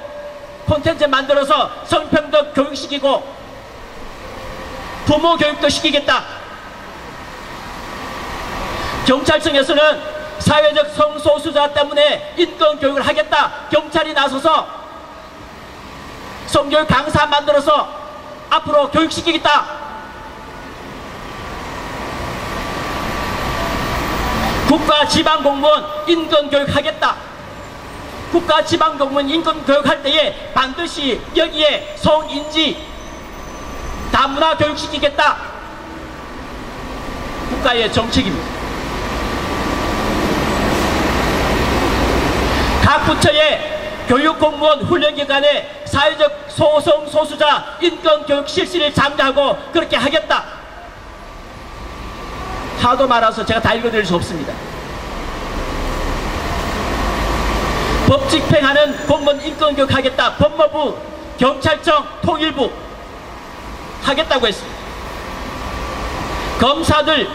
콘텐츠 만들어서 성평등 교육시키고 부모 교육도 시키겠다. 경찰청에서는 사회적 성소수자 때문에 인권교육을 하겠다. 경찰이 나서서 성교육 강사 만들어서 앞으로 교육시키겠다. 국가 지방공무원 인권교육 하겠다. 국가 지방공무원 인권교육 할 때에 반드시 여기에 성인지 다문화 교육시키겠다. 국가의 정책입니다. 각 부처의 교육공무원 훈련기관에 사회적 소수자 인권교육 실시를 장려하고 그렇게 하겠다. 하도 많아서 제가 다 읽어드릴 수 없습니다. 법 집행하는 공무원 인권교육 하겠다. 법무부, 경찰청, 통일부 하겠다고 했습니다. 검사들,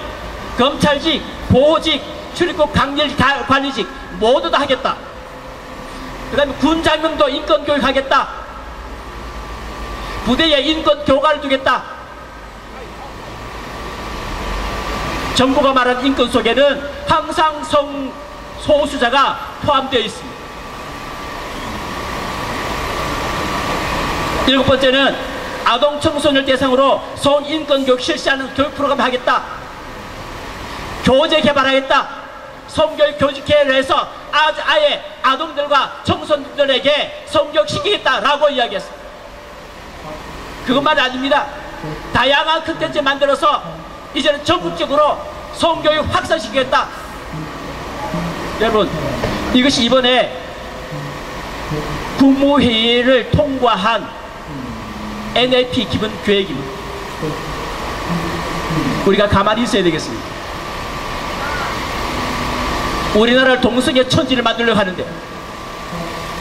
검찰직, 보호직, 출입국 강력관리직 모두 다 하겠다. 그 다음에 군장병도 인권교육 하겠다. 부대에 인권교과를 두겠다. 정부가 말한 인권 속에는 항상 성소수자가 포함되어 있습니다. 7번째는 아동 청소년 대상으로 성인권교육 실시하는 교육 프로그램 하겠다. 교재 개발하겠다. 성교육 교직회를 해서 아예 아동들과 청소년들에게 성교육시키겠다라고 이야기했습니다. 그것만 아닙니다. 다양한 컨텐츠 만들어서 이제는 전국적으로 성교육 확산시키겠다. 여러분, 이것이 이번에 국무회의를 통과한 NLP 기본 계획입니다. 우리가 가만히 있어야 되겠습니다. 우리나라를 동성애 천지를 만들려고 하는데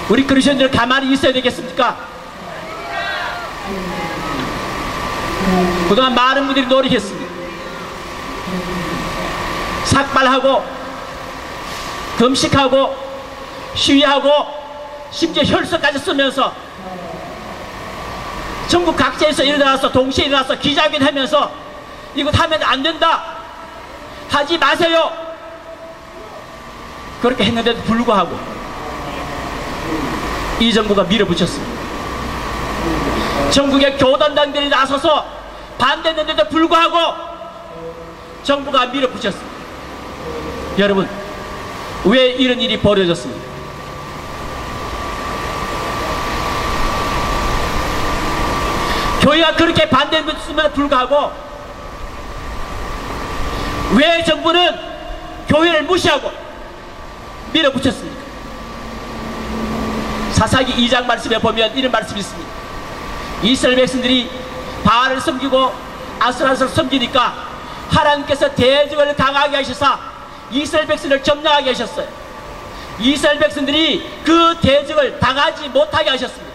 우리 그리스도인들 가만히 있어야 되겠습니까? 그동안 많은 분들이 노력했습니다. 삭발하고 금식하고 시위하고 심지어 혈서까지 쓰면서 전국 각지에서 일어나서 동시에 일어나서 기자회견 하면서 이거 하면 안 된다, 하지 마세요, 그렇게 했는데도 불구하고 이 정부가 밀어붙였습니다. 전국의 교단당들이 나서서 반대했는데도 불구하고 정부가 밀어붙였습니다. 여러분, 왜 이런 일이 벌어졌습니까? 교회가 그렇게 반대했음에도 불구하고 왜 정부는 교회를 무시하고 밀어붙였습니까? 사사기 2장 말씀에 보면 이런 말씀이 있습니다. 이스라엘 백성들이 바알을 섬기고 아스라를 섬기니까 하나님께서 대적을 강하게 하셔서 이스라엘 백성을 점령하게 하셨어요. 이스라엘 백성들이 그 대적을 당하지 못하게 하셨습니다.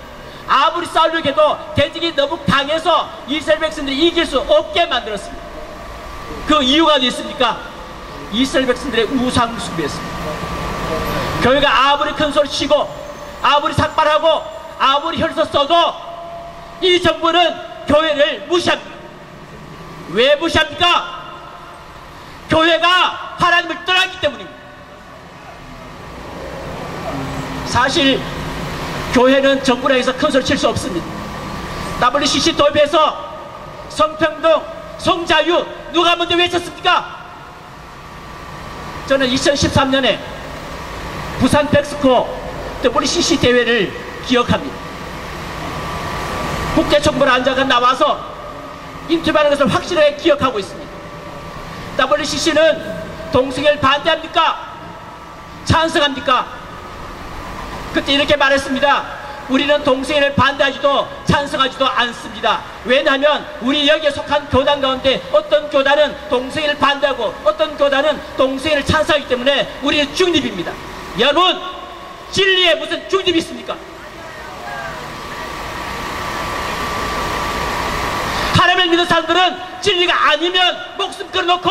아무리 싸우려고 해도 대적이 너무 강해서 이스라엘 백성들이 이길 수 없게 만들었습니다. 그 이유가 어디 있습니까? 이스라엘 백성들의 우상 숭배였습니다. 교회가 아무리 큰 소리 치고 아무리 삭발하고 아무리 혈서 써도 이 정부는 교회를 무시합니다. 왜 무시합니까? 교회가 하나님을 떠났기 때문입니다. 사실 교회는 정부라 해서 큰 소리 칠 수 없습니다. WCC 도입해서 성평등, 성자유 누가 먼저 외쳤습니까? 저는 2013년에 부산 백스코 WCC 대회를 기억합니다. 국제정보를 앉아가 나와서 인터뷰하는 것을 확실하게 기억하고 있습니다. WCC는 동성애를 반대합니까? 찬성합니까? 그때 이렇게 말했습니다. 우리는 동성애를 반대하지도 찬성하지도 않습니다. 왜냐하면 우리 여기에 속한 교단 가운데 어떤 교단은 동성애를 반대하고 어떤 교단은 동성애를 찬성하기 때문에 우리는 중립입니다. 여러분, 진리에 무슨 중립이 있습니까? 하나님을 믿는 사람들은 진리가 아니면 목숨 걸어놓고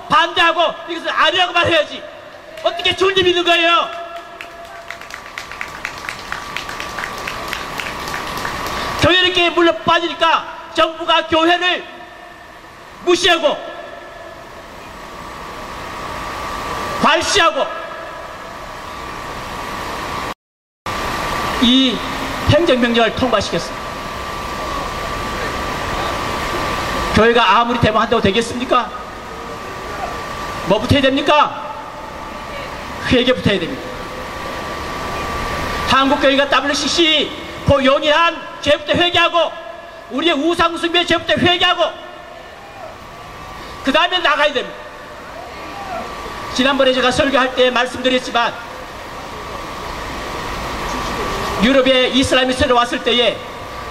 반대하고 이것은 아니라고 말해야지. 어떻게 중립이 있는 거예요? 교회를 이렇게 물러 빠지니까 정부가 교회를 무시하고 발시하고 이 행정명령을 통과시켰습니다. 교회가 아무리 대모한다고 되겠습니까? 뭐부터 해야 됩니까? 회개부터 해야 됩니다. 한국교회가 WCC 그 용인한 죄부터 회개하고 우리의 우상숭배의 죄부터 회개하고 그 다음에 나가야 됩니다. 지난번에 제가 설교할 때 말씀드렸지만 유럽에 이슬라미스트로 왔을 때에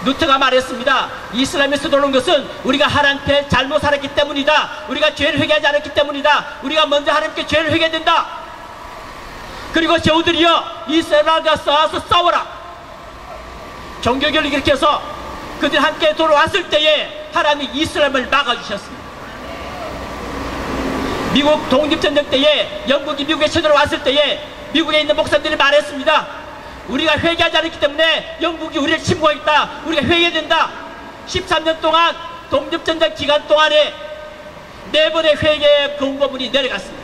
루터가 말했습니다. 이슬라미스트로 온 것은 우리가 하나님께 잘못 살았기 때문이다. 우리가 죄를 회개하지 않았기 때문이다. 우리가 먼저 하나님께 죄를 회개된다. 그리고 저우들이여 이스라엘과 싸워서 싸워라. 종교결을 일으켜서 그들 함께 돌아왔을 때에 하나님이 이슬람을 막아주셨습니다. 미국 독립전쟁 때에 영국이 미국에 쳐들어왔을 때에 미국에 있는 목사들이 말했습니다. 우리가 회개하지 않았기 때문에 영국이 우리를 침공했다. 우리가 회개된다. 13년 동안 독립전쟁 기간 동안에 4번의 회개의 공고문이 내려갔습니다.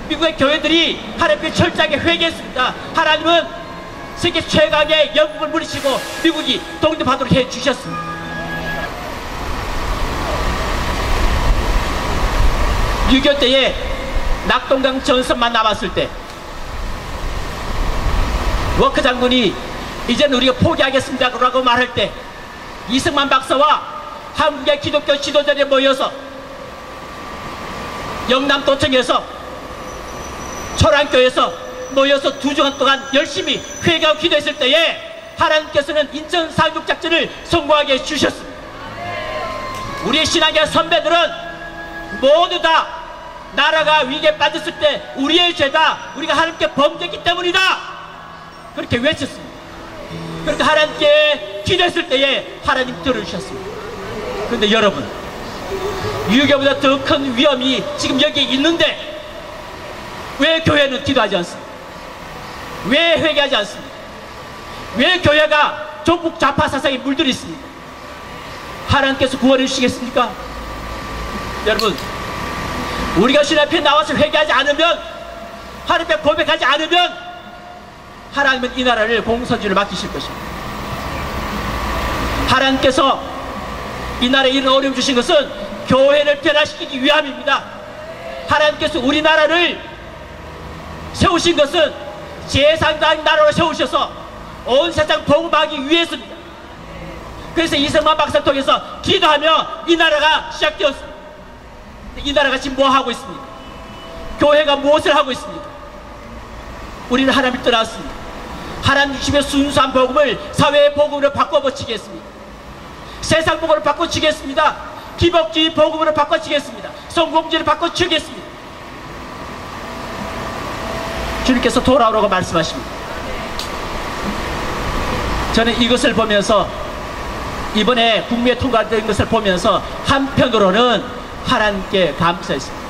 미국의 교회들이 하나님께 철저하게 회개했습니다. 하나님은 세계 최강의 영국을 물리치고 미국이 독립하도록 해주셨습니다. 6.25 때에 낙동강 전선만 남았을 때 워크 장군이 이제는 우리가 포기하겠습니다 라고 말할 때 이승만 박사와 한국의 기독교 지도자들이 모여서 영남도청에서 초랑교에서 모여서 2주간 동안 열심히 회개하고 기도했을 때에 하나님께서는 인천 상륙작전을 성공하게 해주셨습니다. 우리의 신앙의 선배들은 모두 다 나라가 위기에 빠졌을 때 우리의 죄다, 우리가 하나님께 범죄했기 때문이다 그렇게 외쳤습니다. 그렇게 하나님께 기도했을 때에 하나님 들어주셨습니다. 그런데 여러분, 유교보다 더 큰 위험이 지금 여기에 있는데 왜 교회는 기도하지 않습니까? 왜 회개하지 않습니까? 왜 교회가 종북 좌파 사상에 물들어 있습니까? 하나님께서 구원해 주시겠습니까? 여러분, 우리가 주님 앞에 나와서 회개하지 않으면, 하나님 앞에 고백하지 않으면 하나님은 이 나라를 공산주의를 맡기실 것입니다. 하나님께서 이 나라에 이런 어려움 주신 것은 교회를 변화시키기 위함입니다. 하나님께서 우리나라를 세우신 것은 제사장 나라로 세우셔서 온 세상 복음하기 위해서입니다. 그래서 이승만 박사를 통해서 기도하며 이 나라가 시작되었습니다. 이 나라가 지금 뭐 하고 있습니까? 교회가 무엇을 하고 있습니까? 우리는 하나님을 떠났습니다. 하나님 주심의 순수한 복음을 사회의 복음으로 바꿔버치겠습니다. 세상 복음으로 바꿔치겠습니다. 기복주의 복음으로 바꿔치겠습니다. 성공주의를 바꿔치겠습니다. 주님께서 돌아오라고 말씀하십니다. 저는 이것을 보면서, 이번에 국무회에 통과된 것을 보면서 한편으로는 하나님께 감사했습니다.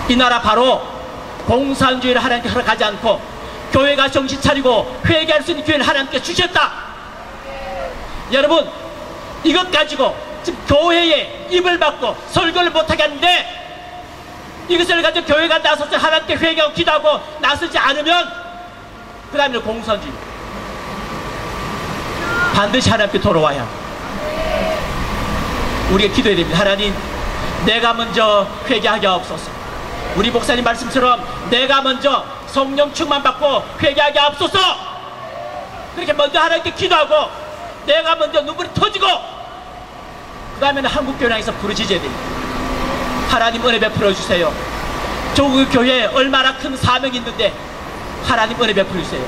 이 나라 바로 공산주의를 하나님께 허락하지 않고 교회가 정신 차리고 회개할 수 있는 기회를 하나님께 주셨다. 여러분, 이것 가지고 지금 교회에 입을 막고 설교를 못하게 하는데, 이것을 가지고 교회가 나서서 하나님께 회개하고 기도하고 나서지 않으면 그 다음에 공산주의 반드시 하나님께 돌아와야 합니다. 우리가 기도해야 됩니다. 하나님, 내가 먼저 회개하게 하옵소서. 우리 목사님 말씀처럼 내가 먼저 성령 충만 받고 회개하게 하옵소서. 그렇게 먼저 하나님께 기도하고 내가 먼저 눈물이 터지고 그 다음에는 한국교회에서 부르짖어야 됩니다. 하나님 은혜 베풀어 주세요. 조국 교회에 얼마나 큰 사명이 있는데 하나님 은혜 베풀어 주세요.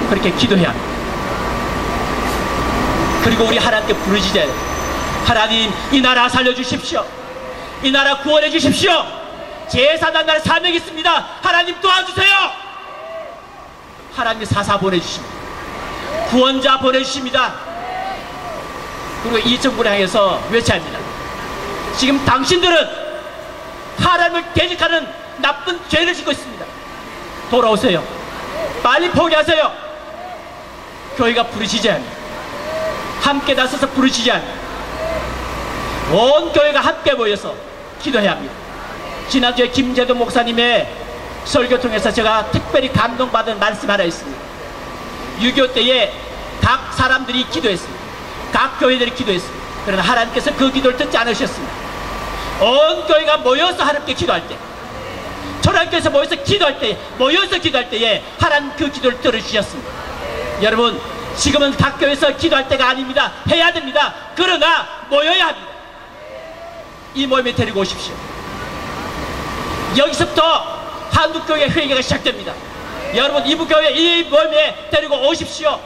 그렇게 기도해야 합니다. 그리고 우리 하나님께 부르짖어야 돼요. 하나님, 이 나라 살려주십시오. 이 나라 구원해 주십시오. 제사장 나라 사명이 있습니다. 하나님 도와주세요. 하나님이 사사 보내주십니다. 구원자 보내주십니다. 그리고 이 정부를 향해서 외쳐야 합니다. 지금 당신들은 하나님을 대적하는 나쁜 죄를 짓고 있습니다. 돌아오세요. 빨리 포기하세요. 교회가 부르짖어야 합니다. 함께 나서서 부르짖어야 합니다. 온 교회가 함께 모여서 기도해야 합니다. 지난주에 김재동 목사님의 설교 통해서 제가 특별히 감동받은 말씀 하나 있습니다. 6.25 때에 각 사람들이 기도했습니다. 각 교회들이 기도했습니다. 그러나 하나님께서 그 기도를 듣지 않으셨습니다. 온 교회가 모여서 하나님께 기도할 때, 초등학교에서 모여서 기도할 때에 하나님 그 기도를 들어주셨습니다. 여러분, 지금은 각 교회에서 기도할 때가 아닙니다. 해야 됩니다. 그러나 모여야 합니다. 이 모임에 데리고 오십시오. 여기서부터 한국교회 회개가 시작됩니다. 여러분, 이북교회 이 모임에 데리고 오십시오.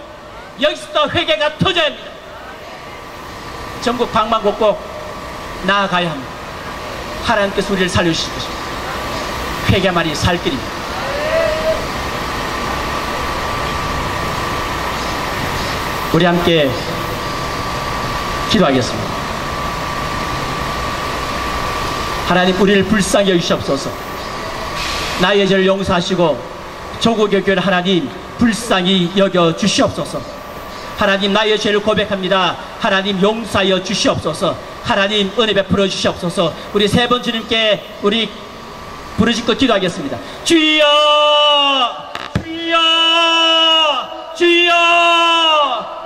여기서부터 회개가 터져야 합니다. 전국 방방곡곡 나아가야 합니다. 하나님께서 우리를 살려주실 것입니다. 회개만이 살 길입니다. 우리 함께 기도하겠습니다. 하나님, 우리를 불쌍히 여기시옵소서. 나의 죄를 용서하시고 조국의 교회를 하나님 불쌍히 여겨 주시옵소서. 하나님, 나의 죄를 고백합니다. 하나님 용서하여 주시옵소서. 하나님 은혜 베풀어 주시옵소서. 우리 세 번 주님께 우리 부르짖고 기도하겠습니다. 주여, 주여, 주여.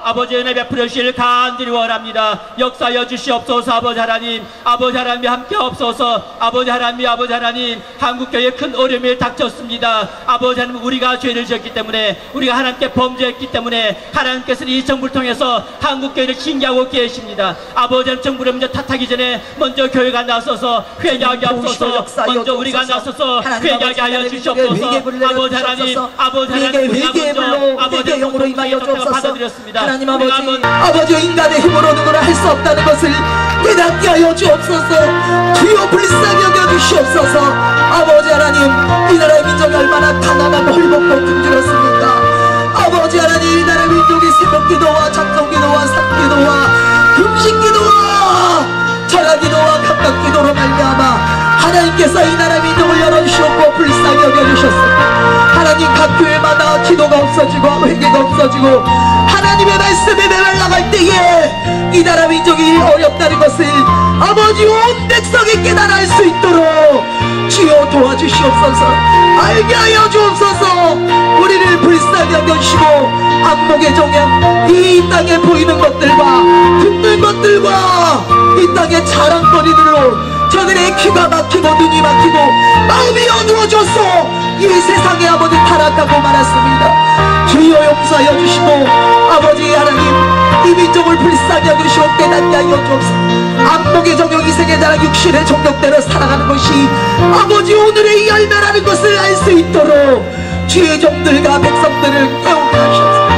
아버지 은혜 베풀어 주시길 간절히 원합니다. 역사하여 주시옵소서. 아버지 하나님, 아버지 하나님이 함께 없소서. 아버지 하나님, 한국교회에 큰 어려움이 닥쳤습니다. 아버지 하나님, 우리가 죄를 지었기 때문에, 우리가 하나님께 범죄했기 때문에 하나님께서는 이 정부를 통해서 한국교회를 징계하고 계십니다. 아버지 하나님, 정부를 먼저 탓하기 전에 먼저 교회가 나서서 회개하게 하옵소서. 먼저 우리가 나서서 회개하게 하여 주시옵소서. 아버지 하나님, 우리가 먼저 아버지 영으로 임하여 주옵소서. 하나님 아버지 인간의 힘으로 누구나 할 수 없다는 것을 깨닫게 하여 주옵소서. 주여 불쌍히 여겨 주시옵소서. 아버지 하나님, 이 나라의 민족이 얼마나 가난하고 헐벗고 굶주렸습니까? 아버지 하나님, 이 나라의 민족이 새벽기도와 작성기도와 산기도와 금식기도와 철학기도와 감각기도로 말미암아 하나님께서 이 나라 민족을 열어주셨고 불쌍히 여겨주셨습니다. 하나님, 각 교회마다 기도가 없어지고 회개가 없어지고 하나님의 말씀에 메말라갈 때에 이 나라 민족이 어렵다는 것을 아버지 온 백성이 깨달아 알 수 있도록 주여 도와주시옵소서. 알게 하여 주옵소서. 우리를 불쌍히 여겨주시고 안목의 정령, 이 땅에 보이는 것들과 듣는 것들과 이 땅의 자랑거리들로 저들의 귀가 막히고 눈이 막히고 마음이 어두워져서 이 세상에 아버지 타락하고 말았습니다. 주여 용서하여 주시고 아버지 하나님, 이 민족을 불쌍히 여기시고 깨닫게 하여 주옵소서. 안목의 정욕, 이생의 자랑, 육신의 정욕대로 살아가는 것이 아버지 오늘의 이 열매라는 것을 알 수 있도록 주의 종들과 백성들을 깨우게 하시옵소서.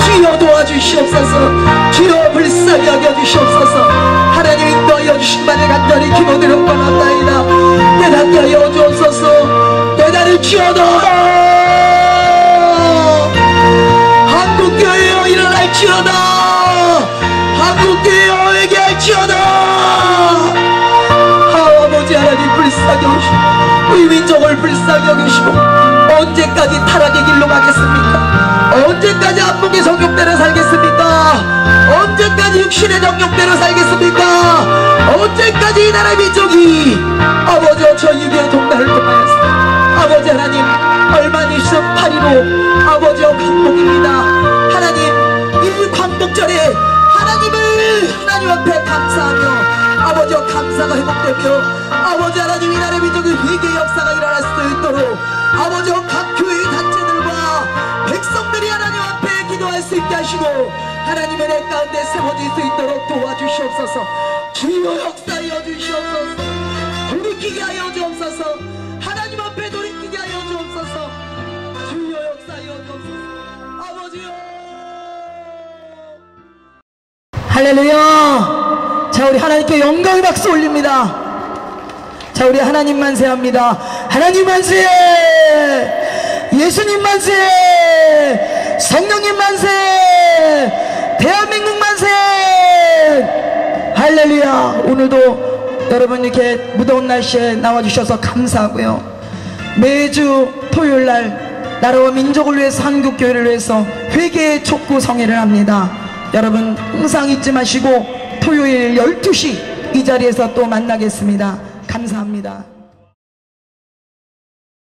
주여 도와주시옵소서. 주여 불쌍히 여겨주시옵소서. 하나님 인도하여 주신 만을 간절히 기도드려 원한다이다. 깨닫게 하여 주옵소서. 깨달을 지어다. 한국교회여 일어날지어다. 한국교회여 회개할지어다. 아버지 하나님 불쌍히 여기시고 우리 민족을 불쌍히 여기시고 언제까지 타락의 길로 가겠습니까? 언제까지 안목의 정욕대로 살겠습니까? 언제까지 육신의 정욕대로 살겠습니까? 언제까지 이 나라 민족이 아버지와 저 유교의 동달을 통하여서 아버지 하나님, 얼마 있음 8.15 아버지와 광복입니다. 하나님, 이 광복절에 하나님 앞에 감사하며 아버지와 감사가 회복되며 아버지 하나님, 이 나라 민족의 회개의 역사가 일어날 수 있도록 아버지와 각 교회 단체들과 백성들이 하나님 앞에 기도할 수 있게 하시고 하나님의 내 가운데 세워질 수 있도록 도와주시옵소서. 주여 역사하여 주시옵소서. 돌이키게 하여 주옵소서. 하나님 앞에 돌이키게 하여 주옵소서. 주여 역사하여 주옵소서. 아버지여. 할렐루야. 자, 우리 하나님께 영광의 박수 올립니다. 자, 우리 하나님 만세합니다. 하나님 만세, 예수님 만세, 성령님 만세, 대한민국 만세. 할렐루야. 오늘도 여러분 이렇게 무더운 날씨에 나와주셔서 감사하고요. 매주 토요일날 나라와 민족을 위해서, 한국교회를 위해서 회개의 촉구 성회를 합니다. 여러분 항상 잊지 마시고 토요일 12시 이 자리에서 또 만나겠습니다. 감사합니다.